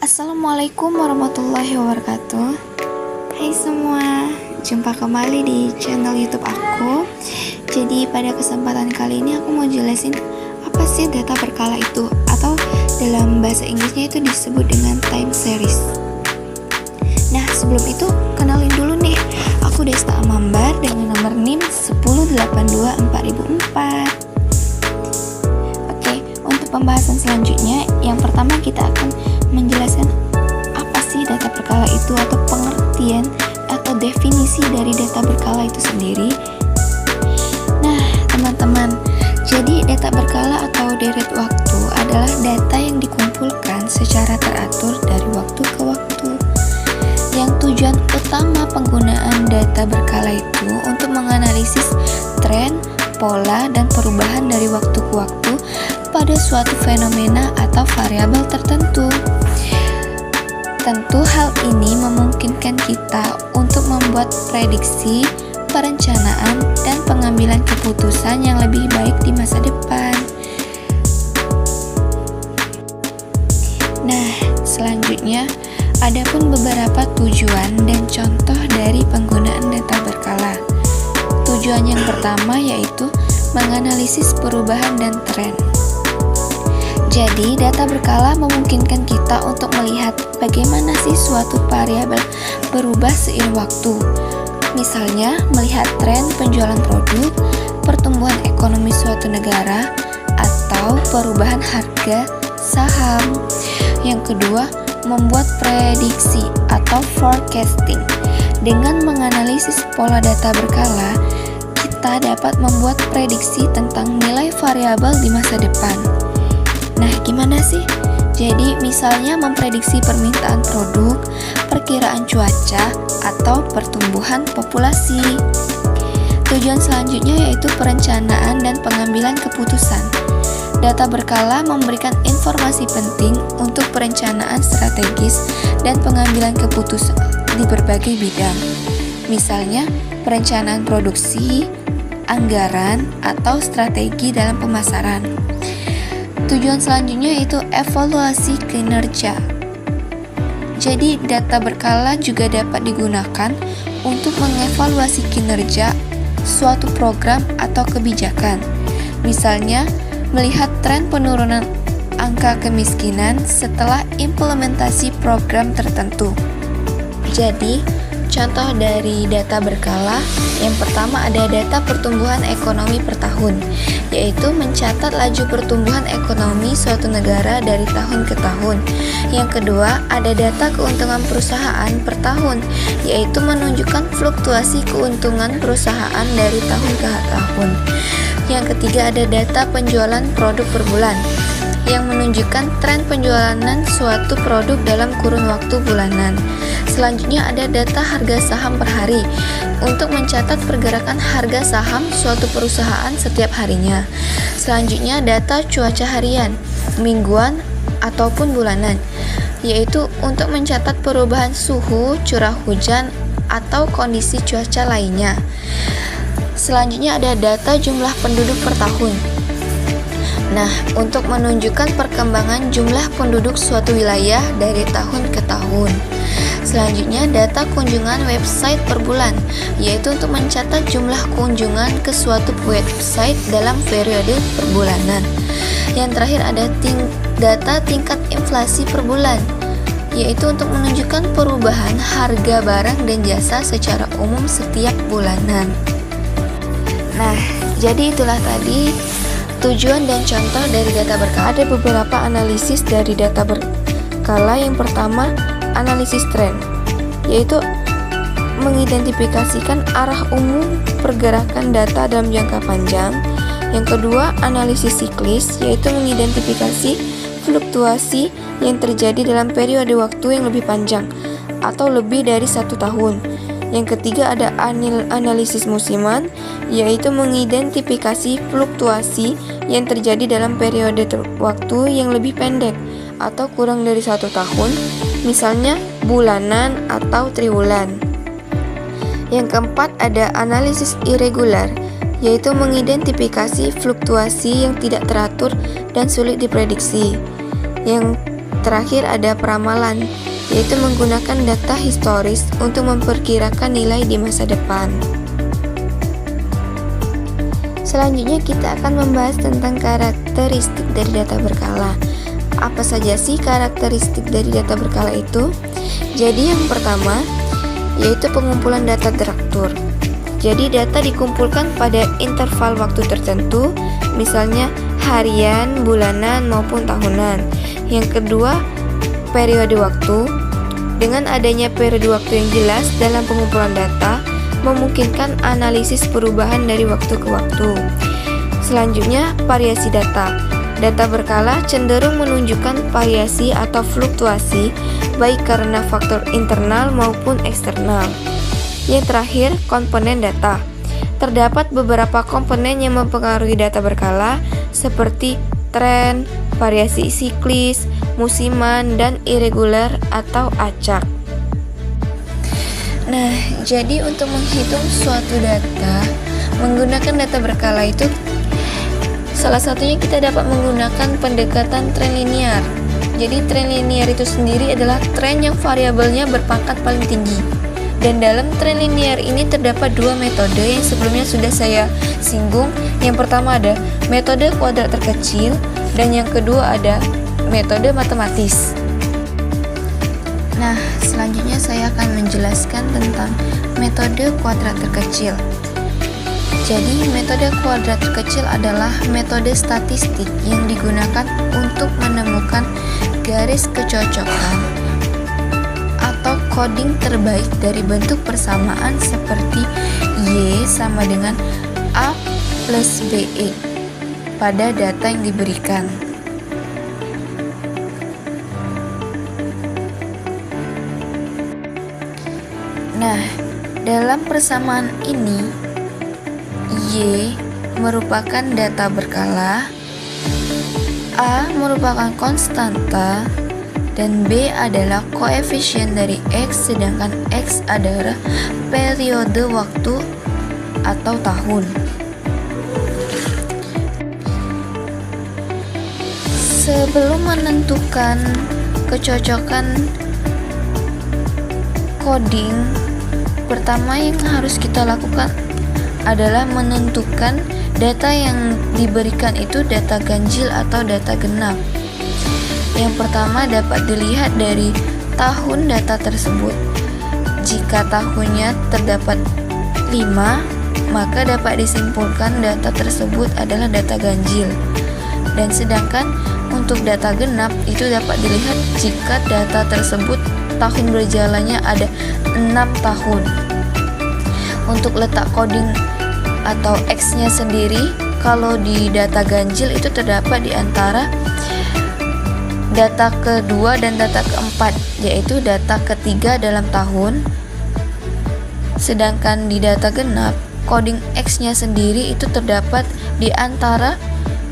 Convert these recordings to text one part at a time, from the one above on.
Assalamualaikum warahmatullahi wabarakatuh. Hai semua, jumpa kembali di channel YouTube aku. Jadi pada kesempatan kali ini aku mau jelasin apa sih data berkala itu, atau dalam bahasa Inggrisnya itu disebut dengan time series. Nah, sebelum itu kenalin dulu nih, aku Desta Amambar dengan nomor NIM 1082404. Oke, untuk pembahasan selanjutnya, yang pertama kita akan menjelaskan apa sih data berkala itu, atau pengertian atau definisi dari data berkala itu sendiri. Nah, teman-teman, jadi data berkala atau deret waktu adalah data yang dikumpulkan secara teratur dari waktu ke waktu. Yang tujuan utama penggunaan data berkala itu untuk menganalisis tren, pola, dan perubahan dari waktu ke waktu pada suatu fenomena atau variabel tertentu. Tentu hal ini memungkinkan kita untuk membuat prediksi, perencanaan, dan pengambilan keputusan yang lebih baik di masa depan. Nah, selanjutnya ada pun beberapa tujuan dan contoh dari penggunaan data berkala. Tujuan yang pertama yaitu menganalisis perubahan dan tren. Jadi, data berkala memungkinkan kita untuk melihat bagaimana sih suatu variabel berubah seiring waktu. Misalnya, melihat tren penjualan produk, pertumbuhan ekonomi suatu negara, atau perubahan harga saham. Yang kedua, membuat prediksi atau forecasting. Dengan menganalisis pola data berkala, kita dapat membuat prediksi tentang nilai variabel di masa depan. Nah, gimana sih? Jadi, misalnya memprediksi permintaan produk, perkiraan cuaca, atau pertumbuhan populasi. Tujuan selanjutnya yaitu perencanaan dan pengambilan keputusan. Data berkala memberikan informasi penting untuk perencanaan strategis dan pengambilan keputusan di berbagai bidang. Misalnya, perencanaan produksi, anggaran, atau strategi dalam pemasaran. Tujuan selanjutnya yaitu evaluasi kinerja. Jadi, data berkala juga dapat digunakan untuk mengevaluasi kinerja suatu program atau kebijakan. Misalnya, melihat tren penurunan angka kemiskinan setelah implementasi program tertentu. Jadi, contoh dari data berkala, yang pertama ada data pertumbuhan ekonomi per tahun, yaitu mencatat laju pertumbuhan ekonomi suatu negara dari tahun ke tahun. Yang kedua, ada data keuntungan perusahaan per tahun, yaitu menunjukkan fluktuasi keuntungan perusahaan dari tahun ke tahun. Yang ketiga, ada data penjualan produk per bulan, yang menunjukkan tren penjualan suatu produk dalam kurun waktu bulanan. Selanjutnya ada data harga saham per hari, untuk mencatat pergerakan harga saham suatu perusahaan setiap harinya. Selanjutnya data cuaca harian, mingguan, ataupun bulanan, yaitu untuk mencatat perubahan suhu, curah hujan, atau kondisi cuaca lainnya. Selanjutnya ada data jumlah penduduk per tahun. Nah, untuk menunjukkan perkembangan jumlah penduduk suatu wilayah dari tahun ke tahun. Selanjutnya, data kunjungan website per bulan, yaitu untuk mencatat jumlah kunjungan ke suatu website dalam periode perbulanan. Yang terakhir ada data tingkat inflasi per bulan, yaitu untuk menunjukkan perubahan harga barang dan jasa secara umum setiap bulanan. Nah, jadi itulah tadi tujuan dan contoh dari data berkala. Ada beberapa analisis dari data berkala. Yang pertama, analisis tren, yaitu mengidentifikasikan arah umum pergerakan data dalam jangka panjang. Yang kedua, analisis siklis, yaitu mengidentifikasi fluktuasi yang terjadi dalam periode waktu yang lebih panjang atau lebih dari 1 tahun. Yang ketiga, ada analisis musiman, yaitu mengidentifikasi fluktuasi yang terjadi dalam periode waktu yang lebih pendek atau kurang dari 1 tahun, misalnya bulanan atau triwulan. Yang keempat, ada analisis irregular, yaitu mengidentifikasi fluktuasi yang tidak teratur dan sulit diprediksi. Yang terakhir ada peramalan, yaitu menggunakan data historis untuk memperkirakan nilai di masa depan. Selanjutnya kita akan membahas tentang karakteristik dari data berkala. Apa saja sih karakteristik dari data berkala itu? Jadi yang pertama yaitu pengumpulan data teratur. Jadi data dikumpulkan pada interval waktu tertentu, misalnya harian, bulanan, maupun tahunan. Yang kedua, periode waktu. Dengan adanya periode waktu yang jelas dalam pengumpulan data, memungkinkan analisis perubahan dari waktu ke waktu. Selanjutnya, variasi data. Data berkala cenderung menunjukkan variasi atau fluktuasi, baik karena faktor internal maupun eksternal. Yang terakhir, komponen data. Terdapat beberapa komponen yang mempengaruhi data berkala, seperti tren, variasi siklis, musiman, dan irregular atau acak. Nah, jadi untuk menghitung suatu data, menggunakan data berkala itu, salah satunya kita dapat menggunakan pendekatan tren linear. Jadi tren linear itu sendiri adalah tren yang variabelnya berpangkat paling tinggi. Dan dalam tren linear ini terdapat dua metode yang sebelumnya sudah saya singgung. Yang pertama ada metode kuadrat terkecil, dan yang kedua ada metode matematis. Nah, selanjutnya saya akan menjelaskan tentang metode kuadrat terkecil. Jadi, metode kuadrat terkecil adalah metode statistik yang digunakan untuk menemukan garis kecocokan atau coding terbaik dari bentuk persamaan seperti Y sama dengan A plus BE pada data yang diberikan. Nah, dalam persamaan ini, Y merupakan data berkala, A merupakan konstanta, dan B adalah koefisien dari X, sedangkan X adalah periode waktu atau tahun. Sebelum menentukan kecocokan coding, pertama yang harus kita lakukan adalah menentukan data yang diberikan itu data ganjil atau data genap. Yang pertama dapat dilihat dari tahun data tersebut. Jika tahunnya terdapat 5, maka dapat disimpulkan data tersebut adalah data ganjil. Dan sedangkan untuk data genap itu dapat dilihat jika data tersebut tahun berjalannya ada 6 tahun. Untuk letak coding atau X-nya sendiri, kalau di data ganjil itu terdapat di antara data kedua dan data keempat, yaitu data ketiga dalam tahun. Sedangkan di data genap, coding X-nya sendiri itu terdapat di antara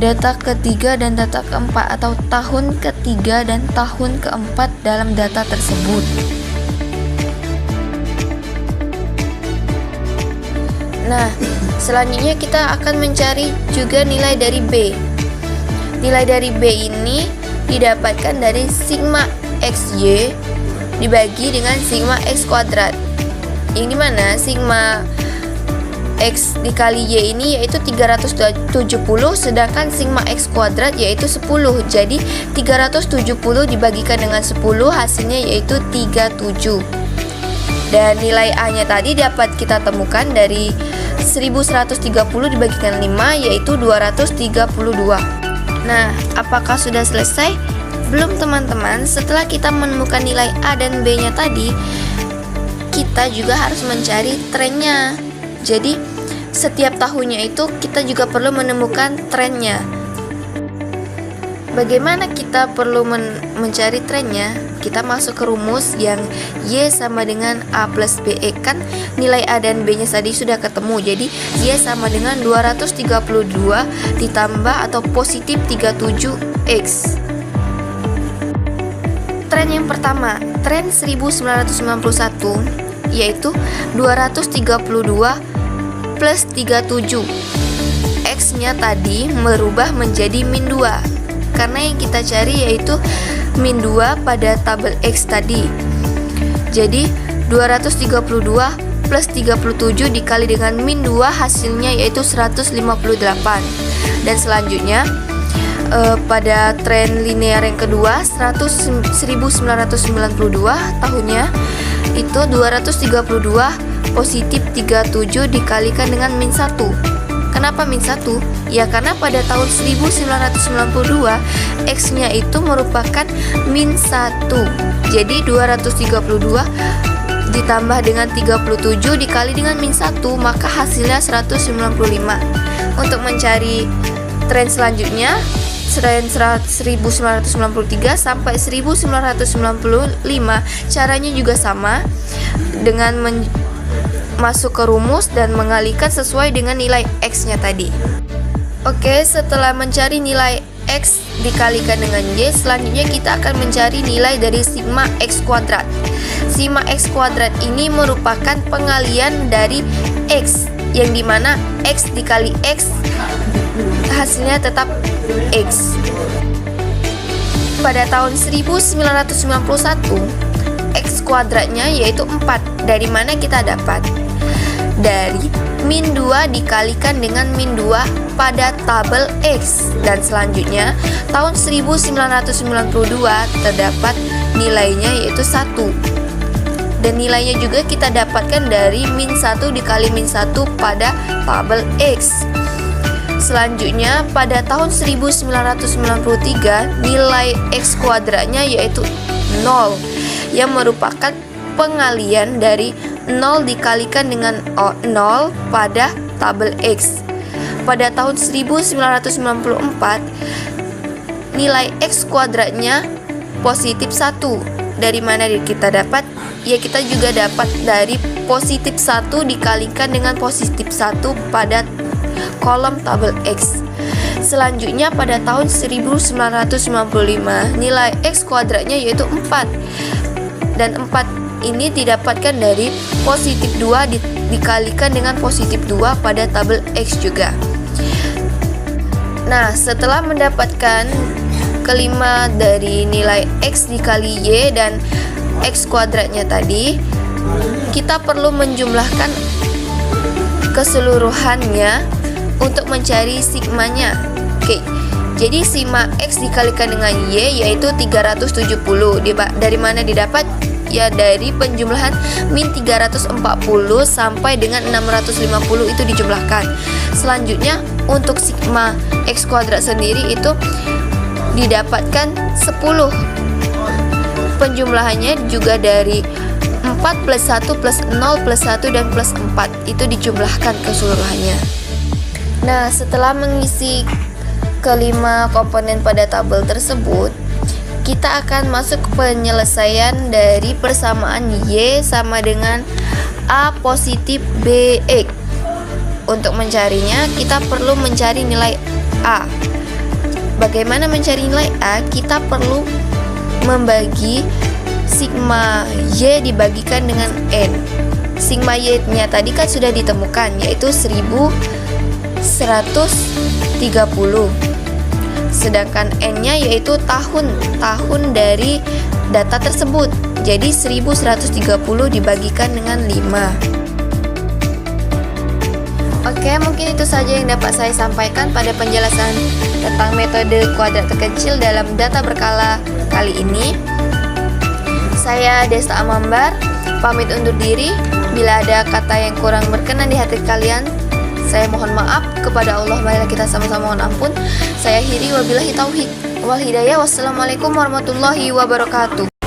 data ketiga dan data keempat atau tahun ketiga dan tahun keempat dalam data tersebut. Nah, selanjutnya kita akan mencari juga nilai dari B. Nilai dari B ini didapatkan dari sigma XY dibagi dengan sigma X kuadrat. Yang dimana sigma X dikali Y ini yaitu 370, sedangkan sigma X kuadrat yaitu 10. Jadi 370 dibagikan dengan 10 hasilnya yaitu 37. Dan nilai A nya tadi dapat kita temukan dari 1130 dibagikan 5 yaitu 232. Nah, apakah sudah selesai? Belum teman-teman. Setelah kita menemukan nilai A dan B nya tadi, kita juga harus mencari trennya. Jadi setiap tahunnya itu kita juga perlu menemukan trennya. Bagaimana kita perlu mencari trennya? Kita masuk ke rumus yang Y sama dengan A plus BE. Kan nilai A dan B nya tadi sudah ketemu. Jadi Y sama dengan 232 ditambah atau positif 37X. Tren yang pertama, tren 1991, yaitu 232 plus 37. X nya tadi merubah menjadi min 2, karena yang kita cari yaitu min 2 pada tabel X tadi. Jadi 232 plus 37 dikali dengan min 2 hasilnya yaitu 158. Dan selanjutnya pada tren linear yang kedua 1992 tahunnya itu 232 positif 37 dikalikan dengan min 1. Kenapa min 1? Ya karena pada tahun 1992 X nya itu merupakan min 1. Jadi 232 ditambah dengan 37 dikali dengan min 1, maka hasilnya 195. Untuk mencari tren selanjutnya, tren 1993 sampai 1995, caranya juga sama dengan masuk ke rumus dan mengalihkan sesuai dengan nilai X nya tadi. Oke, setelah mencari nilai X dikalikan dengan Y, selanjutnya kita akan mencari nilai dari sigma X kuadrat. Sigma X kuadrat ini merupakan pengalian dari X, yang dimana X dikali X hasilnya tetap X. Pada tahun 1991 X kuadratnya yaitu 4. Dari mana kita dapat? Dari min 2 dikalikan dengan min 2 pada tabel X. Dan selanjutnya tahun 1992 terdapat nilainya yaitu 1. Dan nilainya juga kita dapatkan dari min 1 dikali min 1 pada tabel X. Selanjutnya pada tahun 1993 nilai X kuadratnya yaitu 0, yang merupakan pengalian dari 0 dikalikan dengan 0 pada tabel X. Pada tahun 1994 nilai X kuadratnya positif 1. Dari mana kita dapat? Ya kita juga dapat dari positif 1 dikalikan dengan positif 1 pada kolom tabel X. Selanjutnya pada tahun 1995 nilai X kuadratnya yaitu 4. Dan 4 ini didapatkan dari positif 2 dikalikan dengan positif 2 pada tabel X juga. Nah, setelah mendapatkan kelima dari nilai X dikali Y dan X kuadratnya tadi, kita perlu menjumlahkan keseluruhannya untuk mencari sigmanya. Oke, jadi sigma X dikalikan dengan Y yaitu 370. Dari mana didapat? Ya dari penjumlahan min 340 sampai dengan 650 itu dijumlahkan. Selanjutnya untuk sigma X kuadrat sendiri itu didapatkan 10. Penjumlahannya juga dari 4 plus 1 plus 0 plus 1 dan plus 4 itu dijumlahkan keseluruhannya. Nah, setelah mengisi kelima komponen pada tabel tersebut, kita akan masuk ke penyelesaian dari persamaan Y sama dengan A positif BX. Untuk mencarinya, kita perlu mencari nilai A. Bagaimana mencari nilai A? Kita perlu membagi sigma Y dibagikan dengan N. Sigma Y-nya tadi kan sudah ditemukan, yaitu 1130. Sedangkan N-nya yaitu tahun dari data tersebut. Jadi 1130 dibagikan dengan 5. Oke, mungkin itu saja yang dapat saya sampaikan pada penjelasan tentang metode kuadrat terkecil dalam data berkala kali ini. Saya Desta Amambar, pamit undur diri. Bila ada kata yang kurang berkenan di hati kalian, saya mohon maaf. Kepada Allah marilah kita sama-sama mohon ampun. Saya akhiri wabillahi taufiq wal hidayah. Wassalamualaikum warahmatullahi wabarakatuh.